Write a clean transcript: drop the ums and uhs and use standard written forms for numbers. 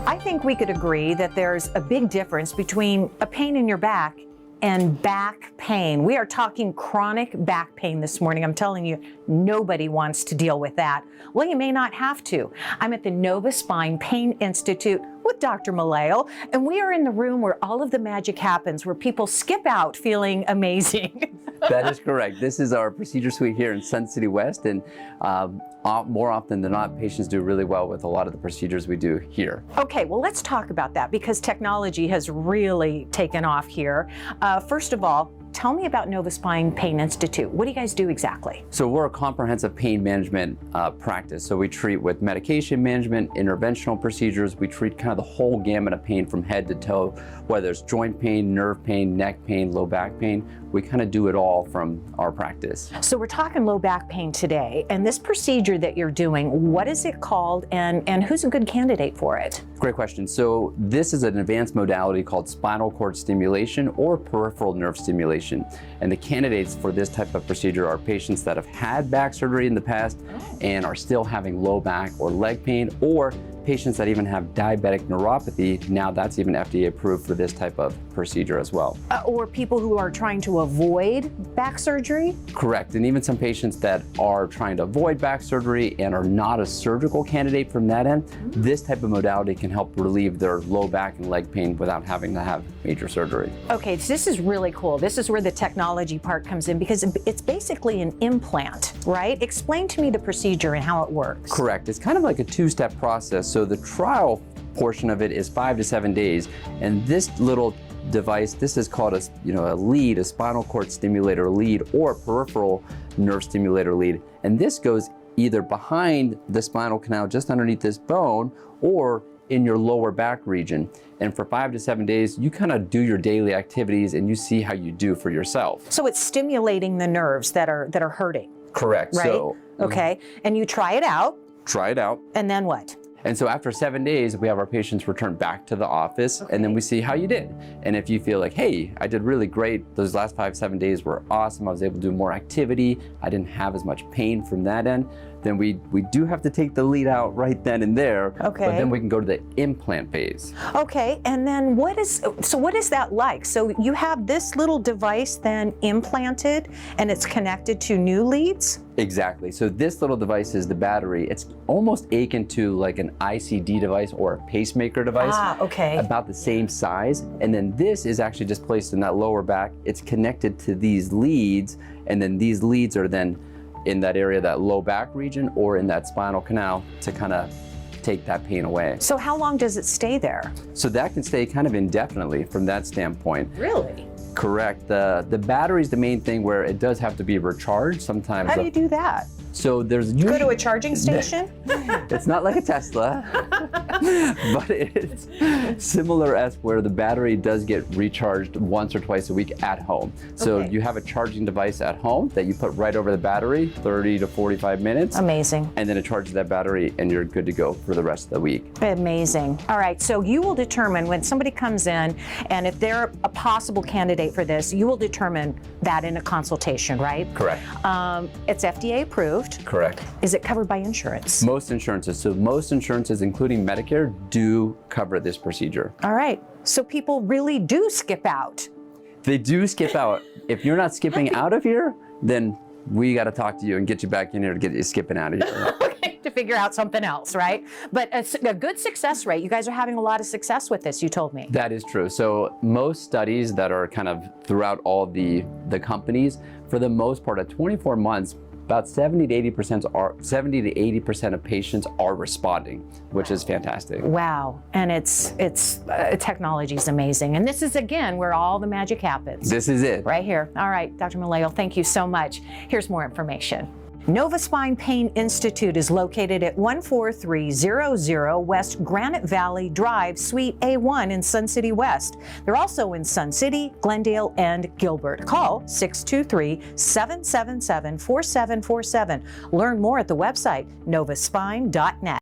I think we could agree that there's a big difference between a pain in your back and back pain. We are talking chronic back pain this morning. I'm telling you, nobody wants to deal with that. Well, you may not have to. I'm at the NovaSpine Pain Institute with Dr. Malayil, and we are in the room where all of the magic happens, where people skip out feeling amazing. That is correct. This is our procedure suite here in Sun City West, and more often than not, patients do really well with a lot of the procedures we do here. Okay, well, let's talk about that because technology has really taken off here. First of all, tell me about NovaSpine Pain Institute. What do you guys do exactly? So we're a comprehensive pain management practice. So we treat with medication management, interventional procedures. We treat kind of the whole gamut of pain from head to toe, whether it's joint pain, nerve pain, neck pain, low back pain. We kind of do it all from our practice. So we're talking low back pain today, and this procedure that you're doing, what is it called and who's a good candidate for it? Great question. So this is an advanced modality called spinal cord stimulation or peripheral nerve stimulation. And the candidates for this type of procedure are patients that have had back surgery in the past and are still having low back or leg pain, or patients that even have diabetic neuropathy. Now that's even FDA approved for this type of procedure as well. Or people who are trying to avoid back surgery? Correct, and even some patients that are trying to avoid back surgery and are not a surgical candidate from that end, this type of modality can help relieve their low back and leg pain without having to have major surgery. Okay, so this is really cool. This is where the technology part comes in because it's basically an implant, right? Explain to me the procedure and how it works. Correct, it's kind of like a two-step process. So the trial portion of it is 5 to 7 days, and this little device, this is called a lead, a spinal cord stimulator lead or peripheral nerve stimulator lead, and this goes either behind the spinal canal just underneath this bone or in your lower back region. And for 5 to 7 days, you kind of do your daily activities and you see how you do for yourself. So it's stimulating the nerves that are hurting. Correct. Right? So, okay, and you try it out. Try it out. And then what? And so after 7 days, we have our patients return back to the office, and then we see how you did. And if you feel like, hey, I did really great, those last 5-7 days were awesome, I was able to do more activity, I didn't have as much pain from that end, then we do have to take the lead out right then and there. Okay. But then we can go to the implant phase. Okay, and then what is that like? So you have this little device then implanted and it's connected to new leads? Exactly. So this little device is the battery. It's almost akin to like an ICD device or a pacemaker device. Ah, okay. About the same size. And then this is actually just placed in that lower back. It's connected to these leads, and then these leads are then in that area, that low back region, or in that spinal canal to kind of take that pain away. So how long does it stay there? So that can stay kind of indefinitely from that standpoint. Really? Correct. The battery is the main thing where it does have to be recharged sometimes. How do you do that? So there's Go to a charging station? It's not like a Tesla, but it's similar as where the battery does get recharged once or twice a week at home. So Okay. you have a charging device at home that you put right over the battery, 30 to 45 minutes. Amazing. And then it charges that battery and you're good to go for the rest of the week. Amazing. All right, so you will determine when somebody comes in, and if they're a possible candidate for this, you will determine that in a consultation, right? Correct. It's FDA approved. Correct. Is it covered by insurance? Most insurances, including Medicare, do cover this procedure. All right, so people really do skip out. They do skip out. If you're not skipping out of here, then we got to talk to you and get you back in here to get you skipping out of here. Okay, to figure out something else, right? But a good success rate. You guys are having a lot of success with this, you told me. That is true. So most studies that are kind of throughout all the companies, for the most part, at 24 months, about 70 to 80% of patients are responding, which is fantastic. Wow, and it's technology is amazing. And this is, again, where all the magic happens. This is it. Right here. All right, Dr. Malayil, thank you so much. Here's more information. NovaSpine Pain Institute is located at 14300 West Granite Valley Drive, Suite A1 in Sun City West. They're also in Sun City, Glendale, and Gilbert. Call 623-777-4747. Learn more at the website novaspine.net.